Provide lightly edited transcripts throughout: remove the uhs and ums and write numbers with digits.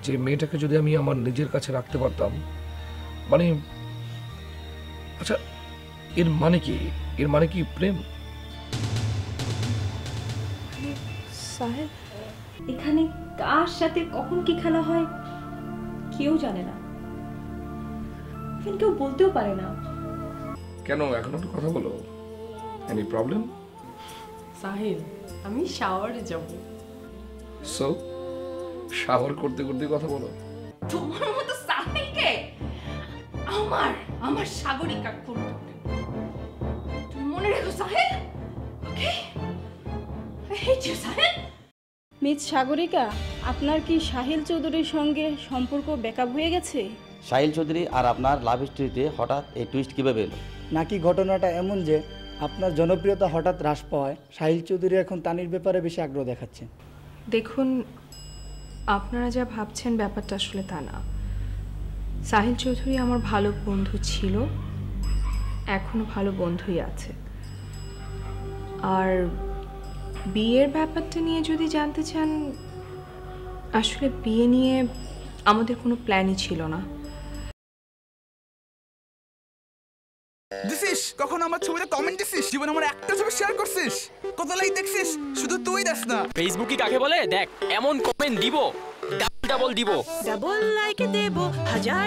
যে মেয়েটাকে যদি আমি আমার নিজের কাছে রাখতে পারতাম, মানে আচ্ছা এর মানে কি? এর মানে কি প্রেম? সাহেব, এখানে কার সাথে কখন কি খেলা হয় কেউ জানে না, কেউ বলতেও পারে না। কেন এখন একটু কথা বলো, এনি প্রবলেম? সাহিল, আমি শাওয়ারে যাব। সো শাওয়ার করতে করতে কথা বলো? তোমার মতো সাহিলকে আমার সাগরিকা করতে হবে। তুমি মনে রেখো Sahil, okay? I hate you Sahil. Miss Sagarika, আপনার কি সাহিল চৌধুরীর সঙ্গে সম্পর্ক ব্যাকআপ হয়ে গেছে? সাহিল চৌধুরী আর আপনার লাভ স্টোরিতে হঠাৎ এই টুইস্ট কীভাবে এলো? নাকি ঘটনাটা এমন যে আপনার জনপ্রিয়তা হঠাৎ হ্রাস পাওয়ায় সাহিল চৌধুরী এখন তানির ব্যাপারে বেশি আগ্রহ দেখাচ্ছেন? দেখুন, আপনারা যা ভাবছেন ব্যাপারটা আসলে তা না। সাহিল চৌধুরী আমার ভালো বন্ধু ছিল, এখনো ভালো বন্ধুই আছে। আর বিয়ের ব্যাপারটা নিয়ে যদি জানতে চান, আসলে বিয়ে নিয়ে আমাদের কোনো প্ল্যানই ছিল না। দিছিস কখন আমার ছবিতে কমেন্ট দিছিস? জীবন আমার একটা ছবি শেয়ার করছিস? কত লাইক দেখছিস? শুধু তুই দেখ না। ফেসবুকে কাকে বলে দেখ, এমন কমেন্ট দিব ডাবল দিব, ডাবল লাইক দেব, হাজার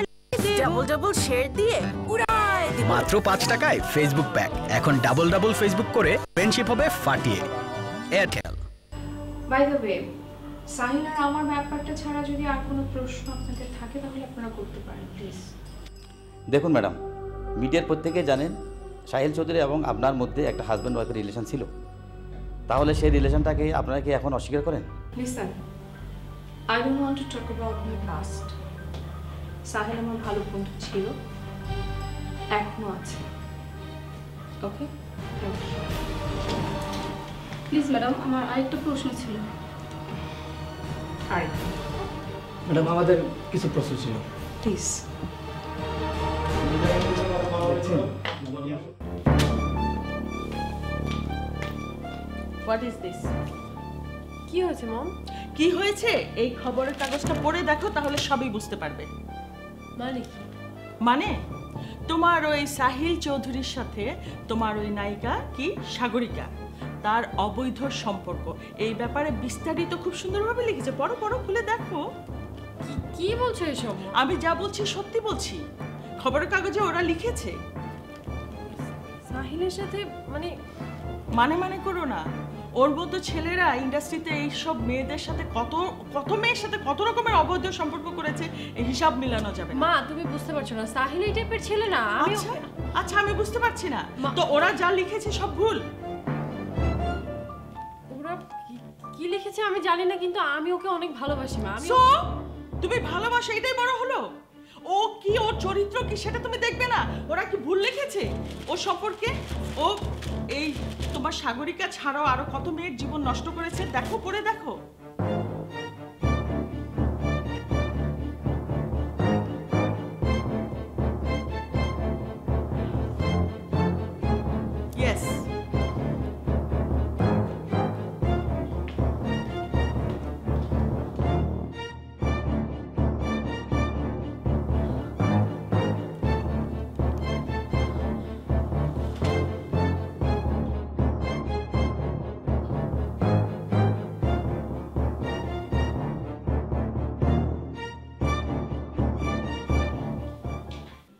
ডাবল ডাবল শেয়ার দিয়ে উড়াই দেব। মাত্র 5 টাকায় ফেসবুক প্যাক। এখন ডাবল ডাবল ফেসবুক করে ফ্রেন্ডশিপ হবে ফাটিয়ে। Airtel. By the way, Sahil আর আমার ব্যাপারটা ছাড়া যদি আর কোনো প্রশ্ন আপনাদের থাকে তাহলে আপনারা করতে পারেন প্লিজ। দেখুন ম্যাডাম, মিডিয়ার প্রত্যেকেই জানেন সাহিল চৌধুরী এবং আপনার মধ্যে একটা হাজব্যান্ড ওয়াইফের রিলেশন ছিল। তাহলে সেই রিলেশনটাকে আপনারা কি এখন অস্বীকার করেন? Listen, I don't want to talk about my past. Sahil আমার ভালো বন্ধু ছিল, এখনো আছে। ওকে, প্লিজ ম্যাডাম, আমার আরেকটা প্রশ্ন ছিল। ম্যাডাম, আমাদের কিছু প্রশ্ন ছিল। প্লিজ। What is this? কি হয়েছে মম? কি হয়েছে? এই খবরের কাগজটা পড়ে দেখো, তাহলে সবই বুঝতে পারবে। মানে কি? মানে তোমার ওই সাহিল চৌধুরীর সাথে তোমার ওই নায়িকা কি সাগরিকা, তার অবৈধ সম্পর্ক। এই ব্যাপারে বিস্তারিত খুব সুন্দরভাবে লিখেছে। পড়ো পড়ো, খুলে দেখো। কি বলছো এসব? আমি যা বলছি সত্যি বলছি, খবরের কাগজে ওরা লিখেছে। সাহিলের সাথে মানে মানে করো না। ওর মতো ছেলেরা ইন্ডাস্ট্রিতে এইসব মেয়েদের সাথে কত মেয়ের সাথে কত রকমের অবৈধ সম্পর্ক করেছে, এই হিসাব মিলানো যাবে না। মা, তুমি বুঝতে পারছো না, সাহিল এই টাইপের ছেলে না। আচ্ছা, আমি বুঝতে পারছি না, তো ওরা যা লিখেছে সব ভুল। ওরা কি লিখেছে আমি জানি না, কিন্তু আমি ওকে অনেক ভালোবাসি মা। তুমি ভালোবাসো, এটাই বড় হলো। ও কি, ওর চরিত্র কি সেটা তুমি দেখবে না? ওরা কি ভুল লিখেছে ওর সম্পর্কে? ও এই তোমার সাগরিকা ছাড়াও আরো কত মেয়ের জীবন নষ্ট করেছে, দেখো, পড়ে দেখো। ইয়েস,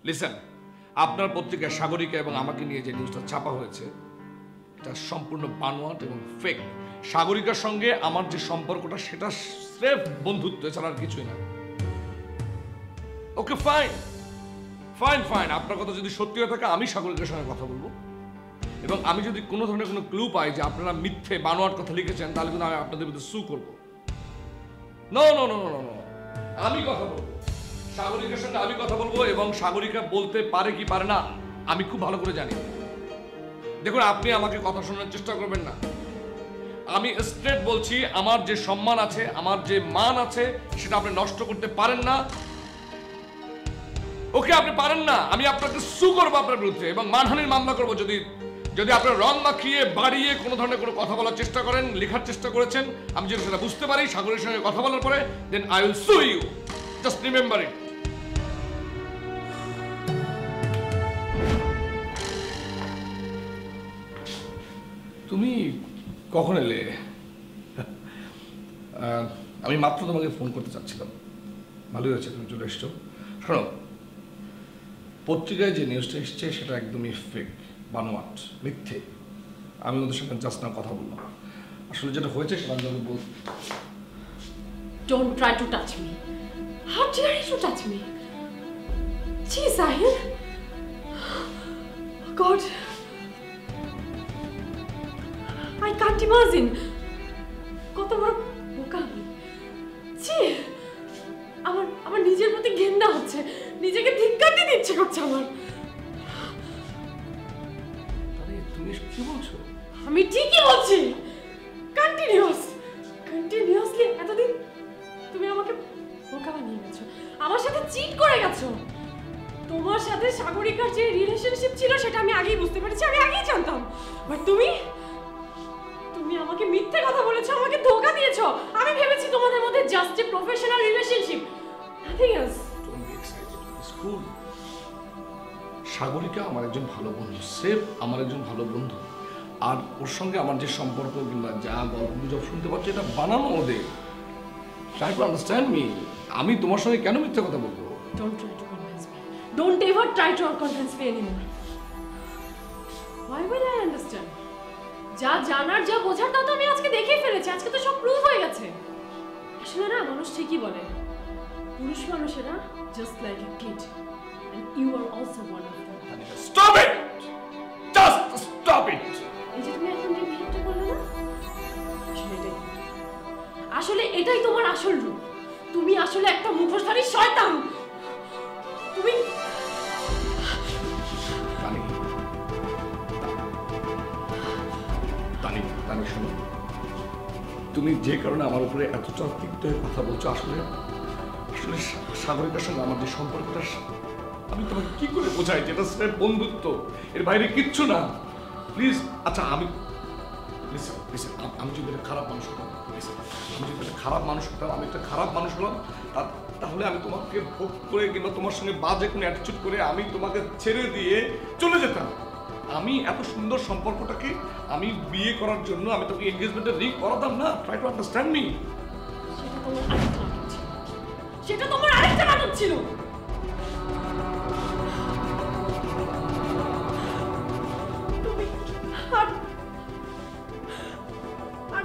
লিসেন, আপনার পত্রিকায় সাগরিকা এবং আমাকে নিয়ে যে নিউজটা ছাপা হয়েছে এটা সম্পূর্ণ বানোয়াট এবং ফেক। সাগরিকার সঙ্গে আমার যে সম্পর্কটা সেটা স্রেফ বন্ধুত্ব, এছাড়া আর কিছুই না। ওকে, ফাইন ফাইন ফাইন, আপনার কথা যদি সত্যি হয়ে থাকে আমি সাগরিকার সঙ্গে কথা বলবো, এবং আমি যদি কোনো ধরনের কোনো ক্লু পাই যে আপনারা মিথ্যে বানোয়াট কথা লিখেছেন, তাহলে কিন্তু আমি আপনাদের বিরুদ্ধে সু করবো। No no no no no, আমি কথা বলবো সাগরিকার সঙ্গে, আমি কথা বলবো, এবং সাগরিকা বলতে পারে কি পারে না আমি খুব ভালো করে জানি। দেখুন, আপনি আমাকে কথা শোনার চেষ্টা করবেন না। আমি স্ট্রেট বলছি, আমার যে সম্মান আছে, আমার যে মান আছে, সেটা আপনি নষ্ট করতে পারেন না। ওকে, আপনি পারেন না। আমি আপনাকে সু করবো আপনার বিরুদ্ধে এবং মানহানির মামলা করবো যদি যদি আপনার রং মাখিয়ে বাড়িয়ে কোনো ধরনের কোনো কথা বলার চেষ্টা করেন, লেখার চেষ্টা করেছেন, আমি যদি সেটা বুঝতে পারি সাগরের সঙ্গে কথা বলার পরে, দেন আই উইল সু ইউ। Just remember it. তুমি কখন এলে? আমি মাত্র তোমাকে ফোন করতে চাচ্ছিলাম। ভালোই হয়েছে তুমি চলে এসছো। শোনো, পত্রিকায় যে নিউজটা এসছে সেটা একদমই ফেক, বানোয়াট, মিথ্যে। আমি ওদের সঙ্গে জাস্ট না কথা বললাম। আসলে যেটা হয়েছে সেটা আমি বল। Don't try to touch me. How dare you touch me? Gee, Sahil. God. I can't imagine. কত বড় বোকা আমি। ছি, আমার নিজের প্রতি ঘেন্না হচ্ছে, নিজেকে ধিক্কার দিতে ইচ্ছে করছে আমার। আরে তুমি এসব কি বলছো? আমি ঠিকই বলছি। কন্টিনিউয়াসলি এতদিন তুমি আমাকে বোকা বানিয়ে গেছো, আমার সাথে চিট করে গেছো। তোমার সাথে সাগরিকার যে রিলেশনশিপ ছিল সেটা আমি আগেই বুঝতে পেরেছি, আমি আগেই জানতাম। বাট তুমি আমাকে মিথ্যে কথা বলেছো, আমাকে ধোঁকা দিয়েছো। আমি ভেবেছি তোমাদের মধ্যে just a professional relationship, nothing else. Don't be excited, it's cool. Sagarika আমার একজন ভালো বন্ধু, সেফ আমার একজন ভালো বন্ধু। আর ওর সঙ্গে আমার যে সম্পর্ক কিংবা যা গল্প গুজব শুনতে পাচ্ছি এটা বানানো ওদের। Try to understand me. আমি তোমার সঙ্গে কেন মিথ্যে কথা বলবো? Don't try to convince me. Don't ever try to convince me anymore. Why will I understand? যা জানার যা বোঝার তা তো আমি আজকে দেখেই ফেলেছি, আজকে তো সব প্রুভ হয়ে গেছে। আসলে না, মানুষ ঠিকই বলে, পুরুষ মানুষেরা just like a kid and you are also one of them. Stop it! Just stop it! এই যে তুমি এখন যে বিহেভটা করলে না, আসলে এটাই তোমার আসল রূপ। তুমি আসলে একটা মুখোশধারী শয়তান। তুমি তানি শোনো, তুমি যে কারণে আমার উপরে এতটা তিক্ত হয়ে কথা বলছো, আসলে সাগরিকার সঙ্গে আমার যে সম্পর্কটা, আমি তোমাকে কি করে বোঝাই যেটা স্রেফ বন্ধুত্ব, এর বাইরে কিচ্ছু না। প্লিজ। আচ্ছা আমি আমি যদি একটা খারাপ মানুষ হতাম, আমি যদি একটা খারাপ মানুষ হতাম, আমি একটা খারাপ মানুষ হলাম, তাহলে আমি তোমাকে ভোগ করে কিংবা তোমার সঙ্গে বাজে কোনো অ্যাটিটিউড করে আমি তোমাকে ছেড়ে দিয়ে চলে যেতাম। আমি এত সুন্দর সম্পর্কটাকে আমি বিয়ে করার জন্য আমি তোকে এনগেজমেন্টের রিং করাতাম না। Try to understand me. সেটা তোমার আরেকটা নাটক ছিল। তুমি আর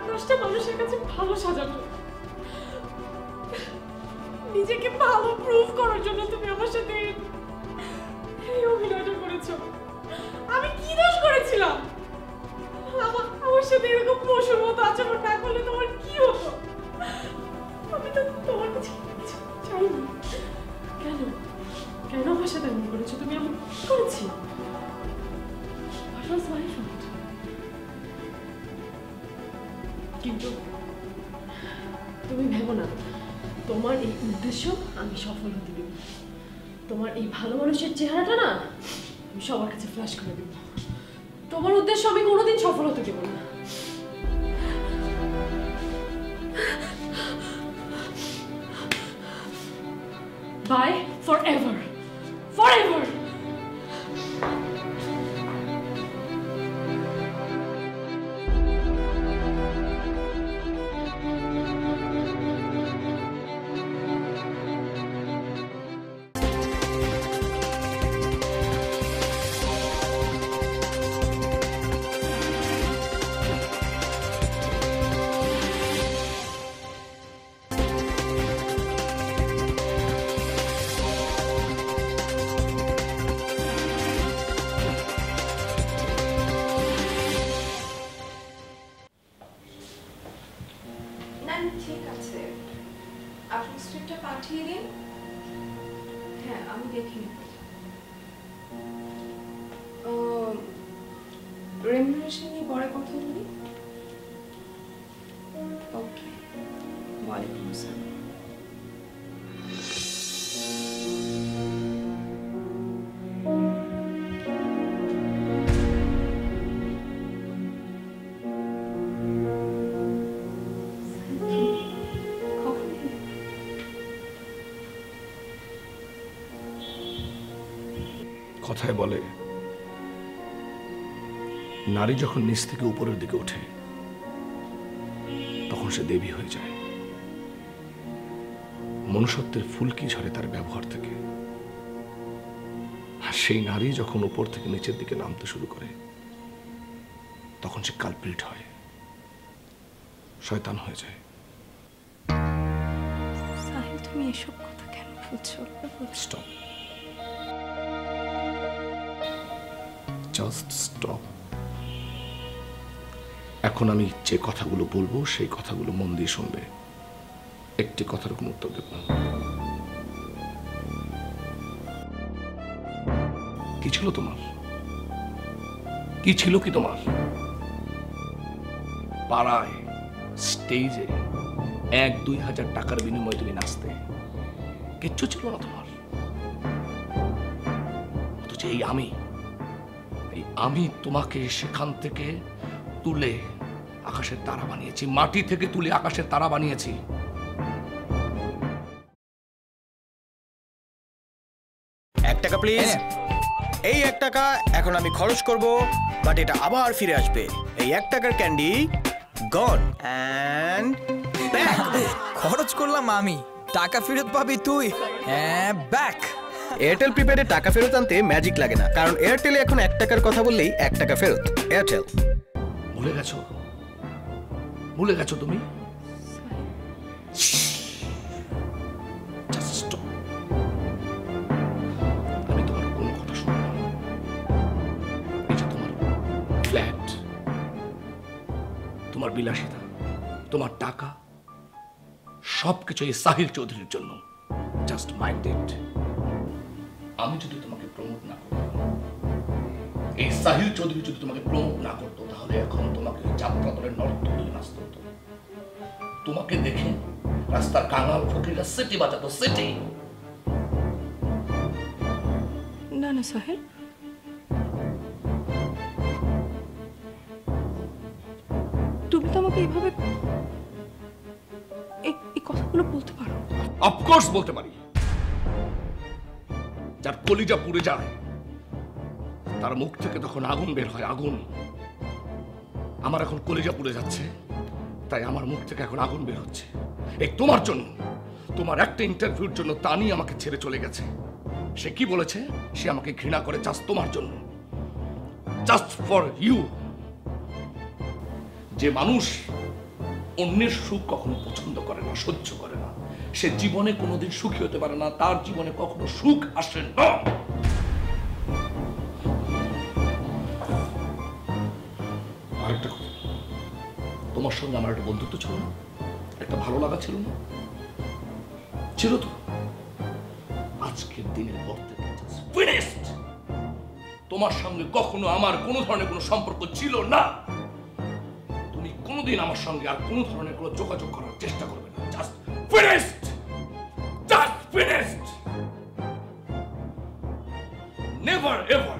10টা মানুষের কাছে ভালো সাজানো, নিজেকে ভালো প্রুভ করার জন্য তুমি আমার সাথে এই অভিনয়টা করেছো। আমি কি দোষ করেছিলাম? আমার সাথে এরকম পশুর মতো আচরণ না করলে তোমার কি হতো? আমি তো তোমার কাছে কিছু চাইনি। কেন আমার সাথে এমন করেছো? তুমি আমি কি করেছি? What was my fault? কিন্তু তুমি ভেবো না, তোমার এই উদ্দেশ্য আমি সফল হতে দেব। তোমার এই ভালো মানুষের চেহারাটা না আমি সবার কাছে ফ্ল্যাশ করে দেব। তোমার উদ্দেশ্য আমি কোনোদিন সফল হতে দেব না। Bye forever. Forever. ঠিক আছে, আপনি স্ক্রিপ্টটা পাঠিয়ে দিন। হ্যাঁ, আমি দেখে নেব। রেমুনারেশন নিয়ে পরে কথা বলি। ওকে, ওয়ালাইকুম আসসালাম। কথায় বলে, নারী যখন নিচ থেকে উপরের দিকে ওঠে তখন সে দেবী হয়ে যায়। মনুষ্যত্বের ফুলকি ঝরে তার ব্যবহার থেকে। আর সেই নারী যখন উপর থেকে নিচের দিকে নামতে শুরু করে তখন সে কালপ্রিট হয়, শয়তান হয়ে যায়। সাহিল, তুমি এসব কথা কেন বলছো? Stop, just stop. এখন আমি যে কথাগুলো বলবো সেই কথাগুলো মন দিয়ে শুনবে, একটি কথার কোনো উত্তর দেব না। কি ছিল তোমার? কি ছিল কি তোমার? পাড়ায় স্টেজে 1-2 হাজার টাকার বিনিময়ে তুমি নাচতে, কিচ্ছু ছিল না তোমার। অথচ এই আমি তোমাকে সেখান থেকে তুলে আকাশের তারা বানিয়েছি, মাটি থেকে তুলে আকাশের তারা বানিয়েছি। ৳1 প্লিজ। এই ৳1 এখন আমি খরচ করব, বাট এটা আবার ফিরে আসবে। এই ৳1 ক্যান্ডি গন অ্যান্ড ব্যাক। খরচ করলাম আমি, টাকা ফেরত পাবি তুই। হ্যাঁ, ব্যাক। এয়ারটেল প্রিপেডে টাকা ফেরত আনতে ম্যাজিক লাগে না, কারণ এয়ারটেলে এখন ৳1 কথা বললেই ৳1 ফেরত। এয়ারটেল। ভুলে গেছো তুমি? আমি তোমার কোনো কথা শুনবো না। এই যে তোমার ফ্ল্যাট, তোমার বিলাসিতা, তোমার টাকা, সবকিছু এই সাহিল চৌধুরীর জন্য। Just mind it. আমি যদি তোমাকে প্রমোট না করতাম, এই সাহিল চৌধুরী যদি তোমাকে প্রমোট না করতো, তাহলে এখন তোমাকে যাত্রা দলের নর্তকী নাচতে হতো। তোমাকে দেখে রাস্তার কাঙাল ফকিররা সিটি বাজাতো, সিটি। না না সাহেল, তুমি তো আমাকে এইভাবে এই কথাগুলো বলতে পারো? অফকোর্স বলতে পারি। যার কলিজা পুড়ে যায় তার মুখ থেকে তখন আগুন বের হয়, আগুন। আমার এখন কলিজা পুড়ে যাচ্ছে, তাই আমার মুখ থেকে এখন আগুন বের হচ্ছে। এই তোমার জন্য, তোমার একটা ইন্টারভিউর জন্য তানি আমাকে ছেড়ে চলে গেছে। সে কি বলেছে? সে আমাকে ঘৃণা করে জাস্ট তোমার জন্য, জাস্ট ফর ইউ। যে মানুষ অন্যের সুখ কখনো পছন্দ করে না, সহ্য করে না, সে জীবনে কোনোদিন সুখী হতে পারে না, তার জীবনে কখনো সুখ আসে না। আরেকটা কথা, তোমার সঙ্গে আমার একটা বন্ধুত্ব ছিল না, একটা ভালো লাগা ছিল না? ছিল তো। আজকের দিনের পর থেকে ফিনিশড। তোমার সঙ্গে কখনো আমার কোনো ধরনের কোনো সম্পর্ক ছিল না। তুমি কোনোদিন আমার সঙ্গে আর কোনো ধরনের কোনো যোগাযোগ করার চেষ্টা করবে না। Just finished, just finished, never ever.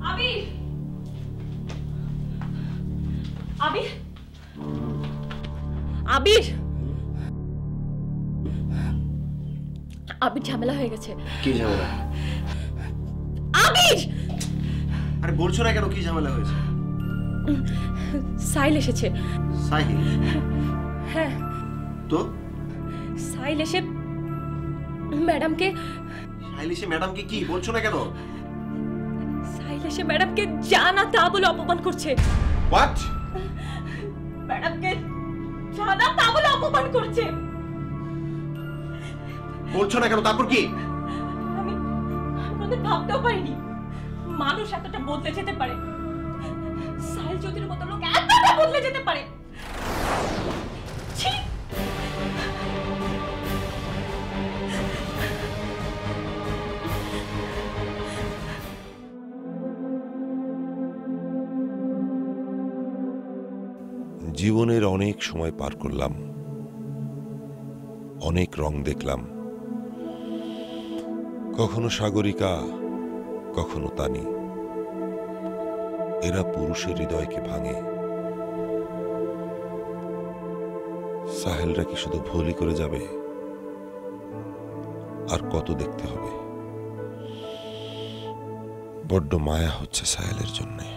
Abir, Abir, Abir, ঝামেলা হয়ে গেছে। কি ঝামেলা? আবির! আরে বলছো না কেন, কি ঝামেলা হয়েছে? সাইল এসেছে। সাহিল? হ্যাঁ। তো সাইল এসে ম্যাডামকে, সাহিল এসে ম্যাডামকে কি বলছো না কেন? সাইল এসে ম্যাডামকে যা না তা বলে অপমান করছে। হোয়াট? ম্যাডামকে যা না তা বলে অপমান করেছে। বলছো না কেন, তারপর কি? আমি কোনোদিন ভাবতেও পারিনি মানুষ এতটা বদলে যেতে পারে, সাহিল চৌধুরীর মতো লোক এতটা বদলে যেতে পারে। ছি! জীবনের অনেক সময় পার করলাম, অনেক রং দেখলাম, কখনো সাগরিকা, কখনো তানি। এরা পুরুষের হৃদয়কে ভাঙে। সাহেলরা কি শুধু ভুলই করে যাবে? আর কত দেখতে হবে? বড্ড মায়া হচ্ছে সাহেলের জন্যে।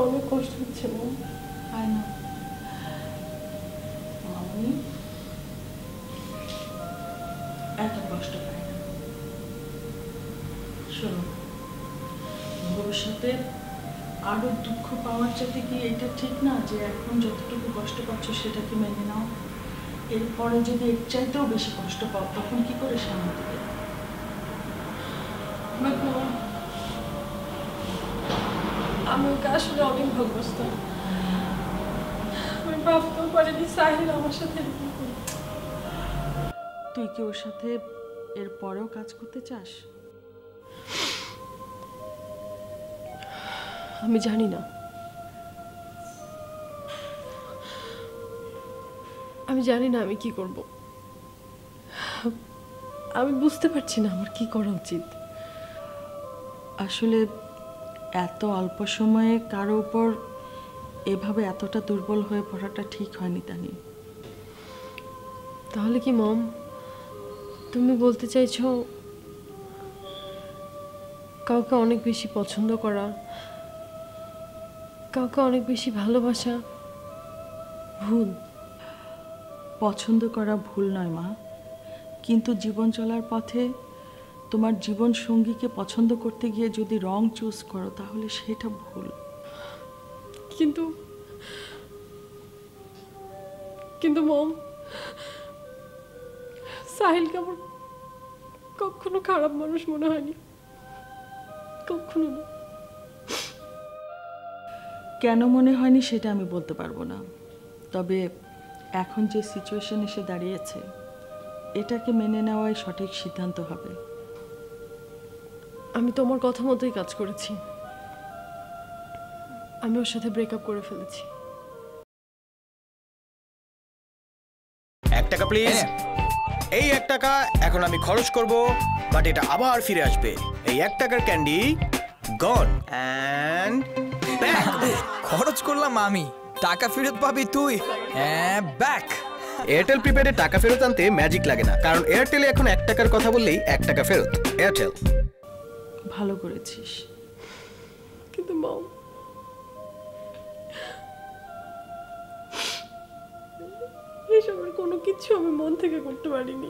অনেক কষ্ট হচ্ছে মা। হয় না মামনি, এত কষ্ট পায় না। শোনো, ভবিষ্যতে আরো দুঃখ পাওয়ার চাইতে কি এটা ঠিক না যে এখন যতটুকু কষ্ট পাচ্ছ সেটাকে মেনে নাও? এরপরে যদি এর চাইতেও বেশি কষ্ট পাও তখন কি করে সামনে দেবে? আমি ওকে আসলে অনেক ভালোবাসতাম। আমি ভাবতেও পারিনি সাহিল আমার সাথে এরকম করবে। তুই কি ওর সাথে এর পরেও কাজ করতে চাস? আমি জানি না, আমি জানি না আমি কি করব। আমি বুঝতে পারছি না আমার কি করা উচিত। আসলে এত অল্প সময়ে কারো উপর এভাবে এতটা দুর্বল হয়ে পড়াটা ঠিক হয়নি তানি। তাহলে কি মম তুমি বলতে চাইছো কাউকে অনেক বেশি পছন্দ করা, কাউকে অনেক বেশি ভালোবাসা ভুল? পছন্দ করা ভুল নয় মা, কিন্তু জীবন চলার পথে তোমার জীবন সঙ্গীকে পছন্দ করতে গিয়ে যদি রং চুজ করো তাহলে সেটা ভুল। কিন্তু কিন্তু মম, সাহিলকে আমার কখনো খারাপ মানুষ মনে হয়নি, কখনো না। কেন মনে হয়নি সেটা আমি বলতে পারবো না, তবে এখন যে সিচুয়েশন এসে দাঁড়িয়েছে এটাকে মেনে নেওয়াই সঠিক সিদ্ধান্ত হবে। আমি তোমার কথা মতোই কাজ করেছি, আমি ওর সাথে ব্রেকআপ করে ফেলেছি। 1 টাকা প্লিজ। এই 1 টাকা এখন আমি খরচ করব, বাট এটা আবার ফিরে আসবে। এই 1 টাকার ক্যান্ডি গন অ্যান্ড খরচ করলাম আমি, টাকা ফেরত পাবি তুই। হ্যাঁ, ব্যাক। এয়ারটেল প্রিপেডে টাকা ফেরত আনতে ম্যাজিক লাগে না, কারণ এয়ারটেলে এখন 1 টাকার কথা বললেই 1 টাকা ফেরত। এয়ারটেল। ভালো করেছিস। কিন্তু মম, এসবের কোনো কিছু আমি মন থেকে করতে পারিনি।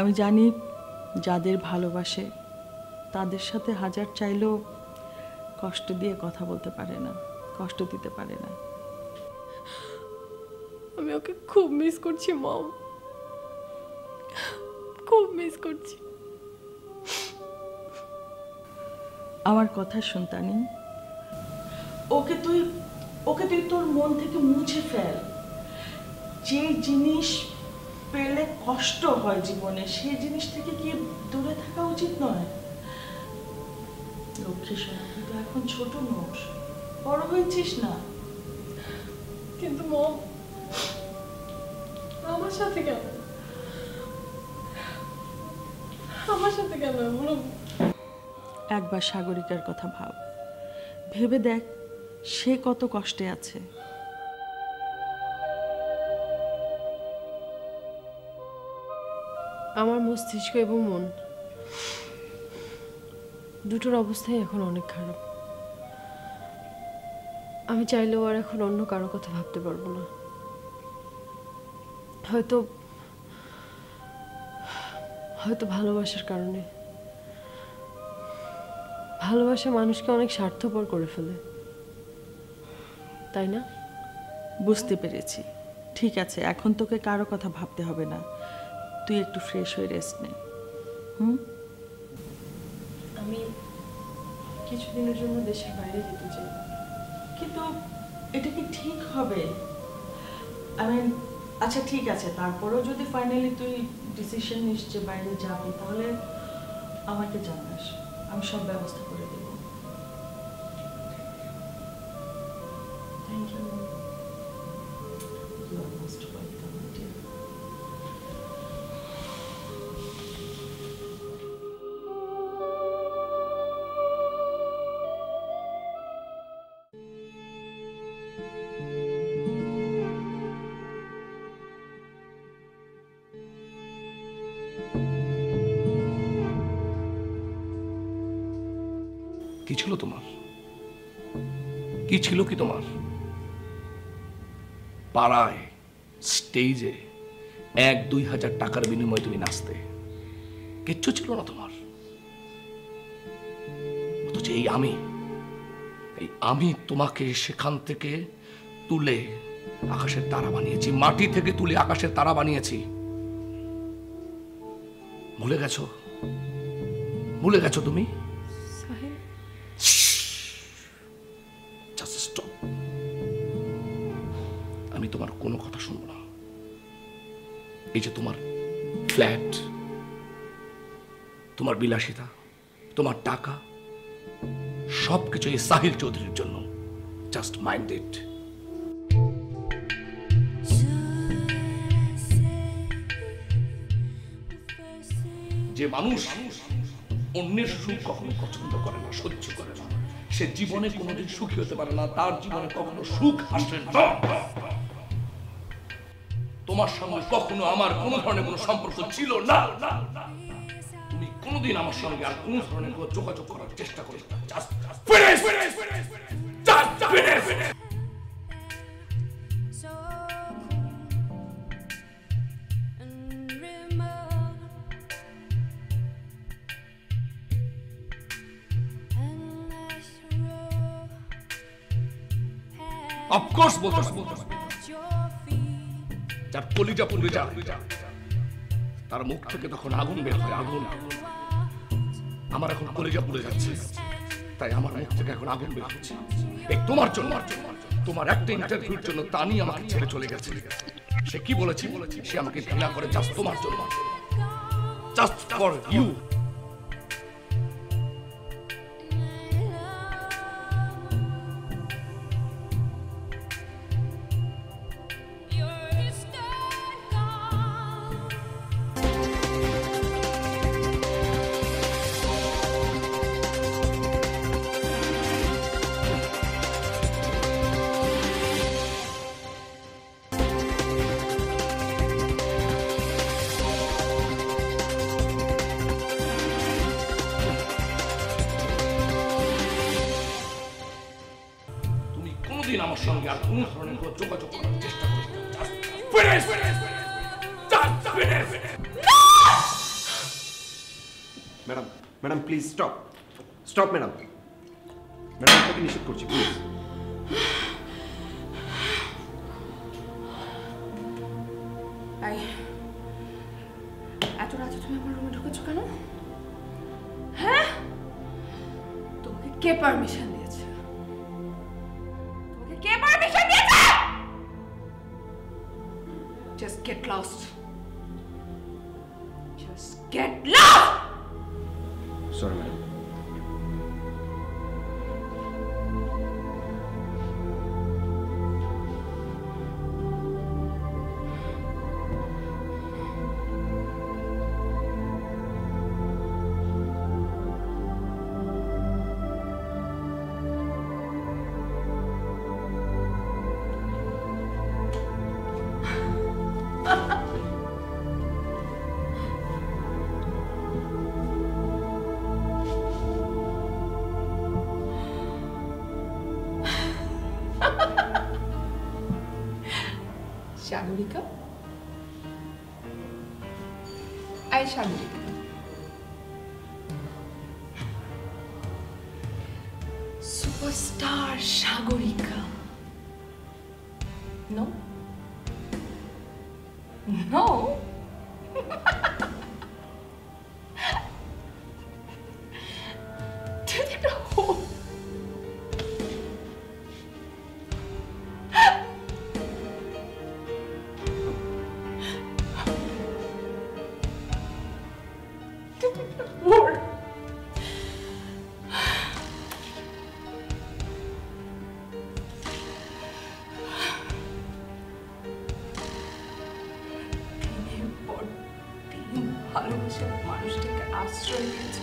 আমি জানি যাদের ভালোবাসে তাদের সাথে হাজার চাইলেও কষ্ট দিয়ে কথা বলতে পারে না, কষ্ট দিতে পারে না। আমি ওকে খুব মিস করছি মম, খুব মিস করছি। আমার কথা শুনতানি, ওকে তুই তোর মন থেকে মুছে ফেল। যে জিনিস পেলে কষ্ট হয় জীবনে সেই জিনিস থেকে কি দূরে থাকা উচিত নয়? লক্ষ্মী সোনা, তুই তো এখন ছোট নোস, বড় হয়েছিস না। কিন্তু মম, আমার সাথে কেন বলো? একবার সাগরিকার কথা ভাব, ভেবে দেখ সে কত কষ্টে আছে। আমার মস্তিষ্ক এবং মন দুটোর অবস্থাই এখন অনেক খারাপ। আমি চাইলেও আর এখন অন্য কারো কথা ভাবতে পারবো না। হয়তো ভালোবাসার কারণে। ভালোবাসা মানুষকে অনেক স্বার্থপর করে ফেলে, তাই না? বুঝতে পেরেছি। ঠিক আছে, এখন তোকে কারো কথা ভাবতে হবে না, তুই একটু ফ্রেশ হয়ে রেস্ট নে। আমি কিছুদিনের জন্য দেশের বাইরে যেতে চাই। কিন্তু এটা কি ঠিক হবে? আচ্ছা ঠিক আছে, তারপরেও যদি ফাইনালি তুই ডিসিশন নিস যে বাইরে যাবি তাহলে আমাকে জানাস, আমি সব ব্যবস্থা করে দেব। Thank you. You are most welcome, my dear. কি ছিল তোমার? কি ছিল কি তোমার? পাড়ায় স্টেজে 1-2 হাজার টাকার বিনিময়ে তুমি নাচতে, কিচ্ছু ছিল না তোমার। অথচ এই আমি তোমাকে সেখান থেকে তুলে আকাশের তারা বানিয়েছি, মাটি থেকে তুলে আকাশের তারা বানিয়েছি। ভুলে গেছো তুমি? আমি তোমার কোনো কথা শুনবো না। এই যে তোমার ফ্ল্যাট, তোমার বিলাসিতা, তোমার টাকা, সবকিছু এই সাহিল চৌধুরীর জন্য। Just mind it. যে মানুষ অন্যের সুখ কখনো পছন্দ করে না, সহ্য করে না, সে জীবনে কোনোদিন সুখী হতে পারে না, তার জীবনে কখনো সুখ আসে না। তোমার সঙ্গে কখনো আমার কোনো ধরনের কোনো সম্পর্ক ছিল না। তুমি কোনোদিন আমার সঙ্গে আর কোনো ধরনের কোনো যোগাযোগ করার চেষ্টা করো না। Just finish! Just finish! Of course বলতে যার কলিজা পুড়ে যায় তার মুখ থেকে তখন আগুন বের হয়, আগুন। আমার এখন কলিজা পুড়ে যাচ্ছে, তাই আমার মুখ থেকে এখন আগুন বের হচ্ছে। এই তোমার জন্য, তোমার একটা ইন্টারভিউর জন্য তানি আমাকে ছেড়ে চলে গেছে। সে কি বলেছে? সে আমাকে ঘৃণা করে জাস্ট তোমার জন্য, জাস্ট ফর ইউ। আমার সঙ্গে আর কোনো ধরনের যোগাযোগ করার চেষ্টা করো না। Madam, madam please stop, stop madam. Madam আপনাকে নিষেধ করছি, প্লিজ। এত রাতে তুমি আমার রুমে ঢুকেছো কেন? হ্যাঁ, তোমাকে কে পারমিশন দিয়েছে? কে পারমিশন দিয়েছে? Just get lost. Just get lost. Sorry, madam. Sagarika, আই Sagarika, superstar Sagarika. No no, ভালোবাসার মানুষটাকে আশ্রয় দিয়েছ,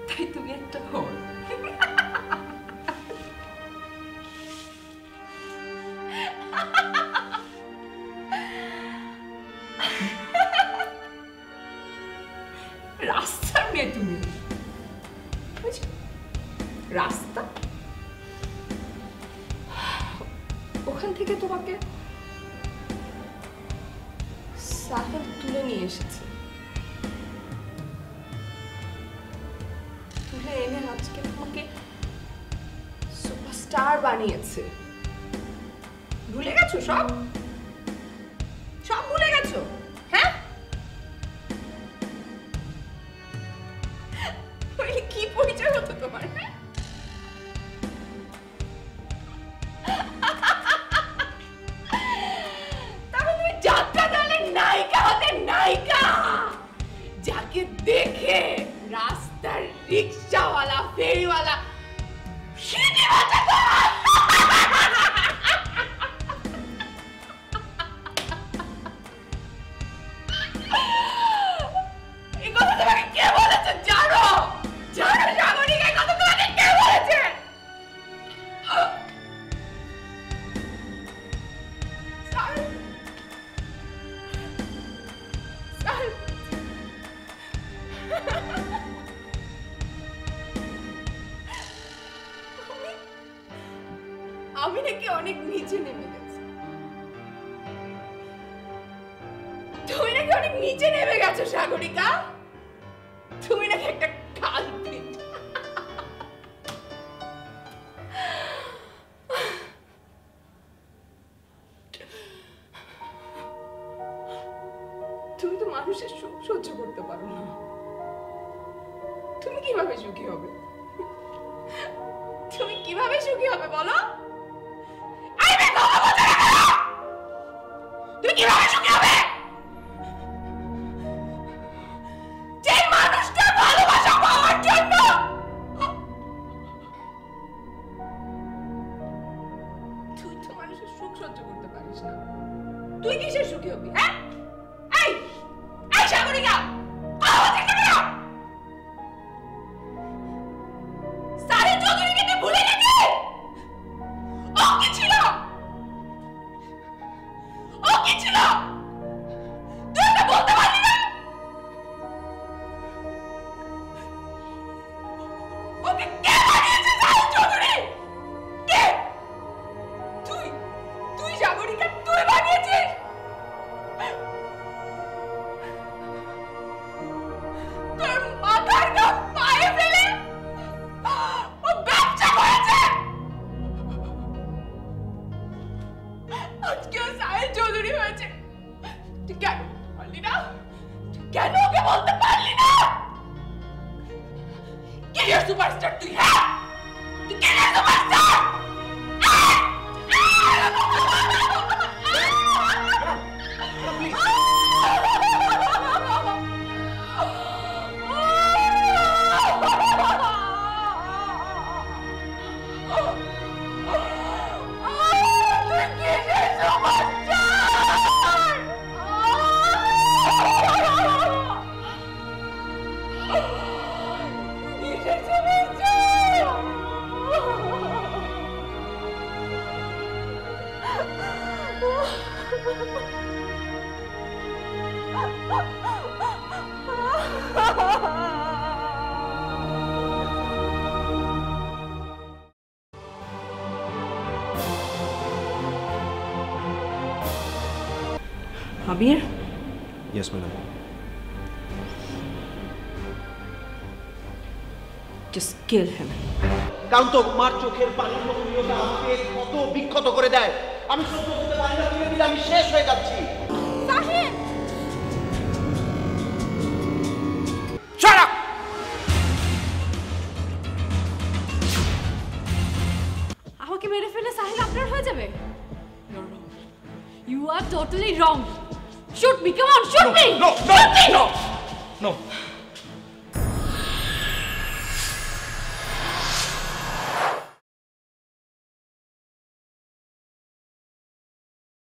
তাই তুমি একটা হোর। রাস্তার মেয়ে তুমি, রাস্তা। ওখান থেকে তোমাকে সাহেব তুলে নিয়ে এসেছে, তুলে এনে আজকে তোমাকে সুপারস্টার বানিয়েছে। ভুলে গেছো সব? সব ভুলে গেছো? হ্যাঁ, কি পরিচয় হতো তোমার? হ্যাঁ, যাকে দেখে রাস্তার রিক্সাওয়ালা ফেরিওয়ালা সিটি বাজাতো। এই কথা তোমাকে কে বলেছে জানো? জানো সাগরিকা, এই কথা তোমাকে কে বলেছে? আমি নাকি অনেক নিচে নেমে গেছি। তুমি নাকি অনেক নিচে নেমে গেছো সাগরিকা। তুমি নাকি একটা কালপিট। তুমি তো মানুষের সুখ সহ্য করতে পারো না। তুমি কিভাবে সুখী হবে? তুমি কিভাবে সুখী হবে বলো? তুমি কিভাবে সুখী হবে? যে মানুষটার ভালোবাসা পাওয়ার জন্য তুই তো মানুষের সুখ সহ্য করতে পারিস না, তুই কিসের সুখী হবি? হ্যাঁ, এই এই সাগরিকা, সাহিল চৌধুরীকে তুই ভুলে গেছিস? ও কি ছিল? ও কি ছিল? তুই এটা বলতে পারলি না? ওকে কে বানিয়েছে সাহিল চৌধুরী? কে? তুই তুই সাগরিকা, তুই বানিয়েছিস? তোর মাথার ঘাম পায়ে ফেলে ও ব্যবসা করেছে। আজকে ও সাহিল চৌধুরী হয়েছে। তুই কেন বললি না? তুই কেন ওকে বলতে পারলি না? ক্যারিয়ার সুপারস্টার তুই, হ্যাঁ তুই career superstar. Abir, yes madam. just kill him. কান্তক মার চোখের পানির মতো নিয়তা আমাকে কত বিক্ষত করে দেয়। আমি সহ্য করতে পারি না, ধীরে ধীরে আমি শেষ হয়ে যাচ্ছি। Sahil, Shut up! আমাকে মেরে ফেলে সাহিল আপনার হয়ে যাবে? You are totally wrong. Shoot me, come on, shoot me! No, no, no, no, no.